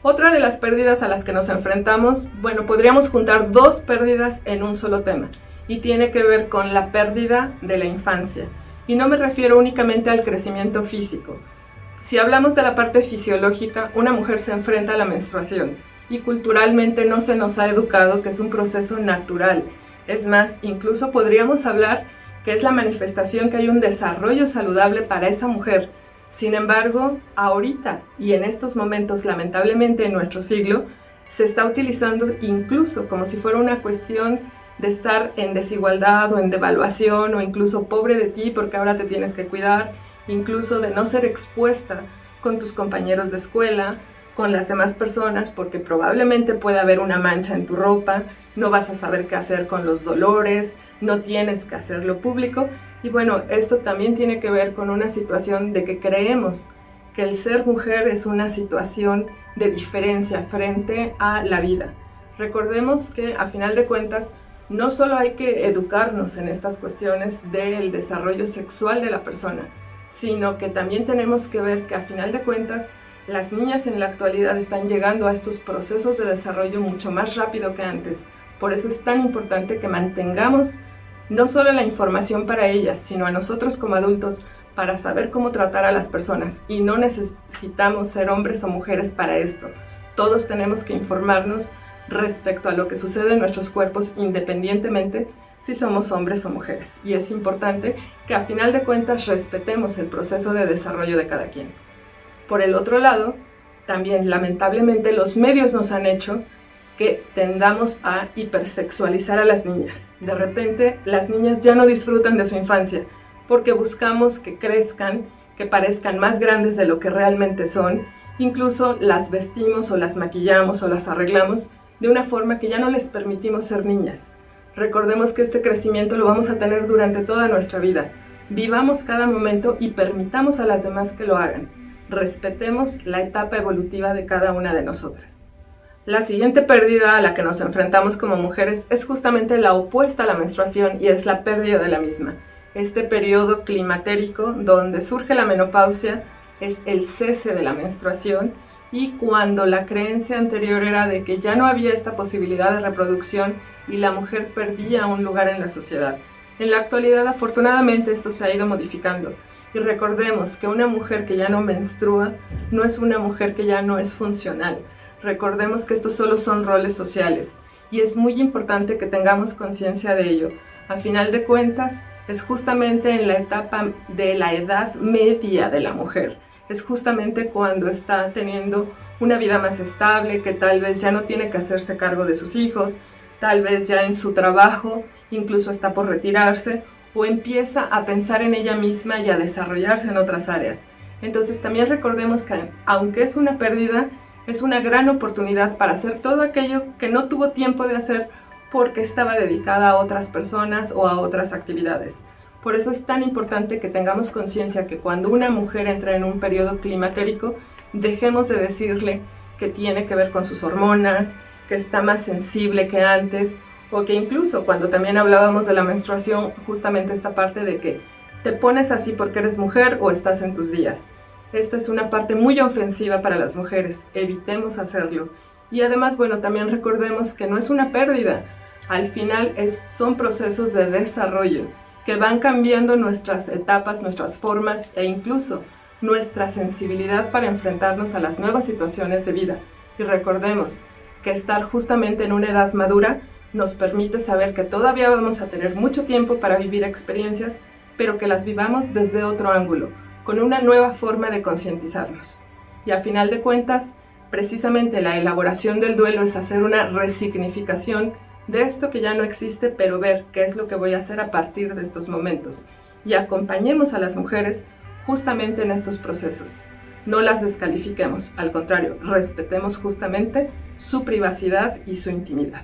Otra de las pérdidas a las que nos enfrentamos, bueno, podríamos juntar dos pérdidas en un solo tema, y tiene que ver con la pérdida de la infancia. Y no me refiero únicamente al crecimiento físico. Si hablamos de la parte fisiológica, una mujer se enfrenta a la menstruación, y culturalmente no se nos ha educado que es un proceso natural. Es más, incluso podríamos hablar que es la manifestación que hay un desarrollo saludable para esa mujer. Sin embargo, ahorita y en estos momentos, lamentablemente en nuestro siglo, se está utilizando incluso como si fuera una cuestión de estar en desigualdad o en devaluación, o incluso pobre de ti porque ahora te tienes que cuidar, incluso de no ser expuesta con tus compañeros de escuela, con las demás personas, porque probablemente pueda haber una mancha en tu ropa, no vas a saber qué hacer con los dolores, no tienes que hacerlo público. Y bueno, esto también tiene que ver con una situación de que creemos que el ser mujer es una situación de diferencia frente a la vida. Recordemos que a final de cuentas no solo hay que educarnos en estas cuestiones del desarrollo sexual de la persona, sino que también tenemos que ver que a final de cuentas las niñas en la actualidad están llegando a estos procesos de desarrollo mucho más rápido que antes. Por eso es tan importante que mantengamos no solo la información para ellas, sino a nosotros como adultos, para saber cómo tratar a las personas. Y no necesitamos ser hombres o mujeres para esto. Todos tenemos que informarnos respecto a lo que sucede en nuestros cuerpos, independientemente si somos hombres o mujeres. Y es importante que a final de cuentas respetemos el proceso de desarrollo de cada quien. Por el otro lado, también lamentablemente los medios nos han hecho que tendamos a hipersexualizar a las niñas. De repente las niñas ya no disfrutan de su infancia porque buscamos que crezcan, que parezcan más grandes de lo que realmente son. Incluso las vestimos o las maquillamos o las arreglamos de una forma que ya no les permitimos ser niñas. Recordemos que este crecimiento lo vamos a tener durante toda nuestra vida. Vivamos cada momento y permitamos a las demás que lo hagan. Respetemos la etapa evolutiva de cada una de nosotras. La siguiente pérdida a la que nos enfrentamos como mujeres es justamente la opuesta a la menstruación, y es la pérdida de la misma. Este periodo climatérico donde surge la menopausia es el cese de la menstruación, y cuando la creencia anterior era de que ya no había esta posibilidad de reproducción y la mujer perdía un lugar en la sociedad. En la actualidad, afortunadamente, esto se ha ido modificando. Y recordemos que una mujer que ya no menstrua no es una mujer que ya no es funcional. Recordemos que estos solo son roles sociales, y es muy importante que tengamos conciencia de ello. A final de cuentas, es justamente en la etapa de la edad media de la mujer. Es justamente cuando está teniendo una vida más estable, que tal vez ya no tiene que hacerse cargo de sus hijos, tal vez ya en su trabajo incluso está por retirarse, o empieza a pensar en ella misma y a desarrollarse en otras áreas. Entonces también recordemos que aunque es una pérdida, es una gran oportunidad para hacer todo aquello que no tuvo tiempo de hacer porque estaba dedicada a otras personas o a otras actividades. Por eso es tan importante que tengamos conciencia que cuando una mujer entra en un periodo climatérico, dejemos de decirle que tiene que ver con sus hormonas, que está más sensible que antes, o que incluso cuando también hablábamos de la menstruación, justamente esta parte de que te pones así porque eres mujer o estás en tus días. Esta es una parte muy ofensiva para las mujeres, evitemos hacerlo. Y además, bueno, también recordemos que no es una pérdida, al final son procesos de desarrollo que van cambiando nuestras etapas, nuestras formas e incluso nuestra sensibilidad para enfrentarnos a las nuevas situaciones de vida. Y recordemos que estar justamente en una edad madura nos permite saber que todavía vamos a tener mucho tiempo para vivir experiencias, pero que las vivamos desde otro ángulo, con una nueva forma de concientizarnos. Y a final de cuentas, precisamente la elaboración del duelo es hacer una resignificación de esto que ya no existe, pero ver qué es lo que voy a hacer a partir de estos momentos. Y acompañemos a las mujeres justamente en estos procesos. No las descalifiquemos, al contrario, respetemos justamente su privacidad y su intimidad.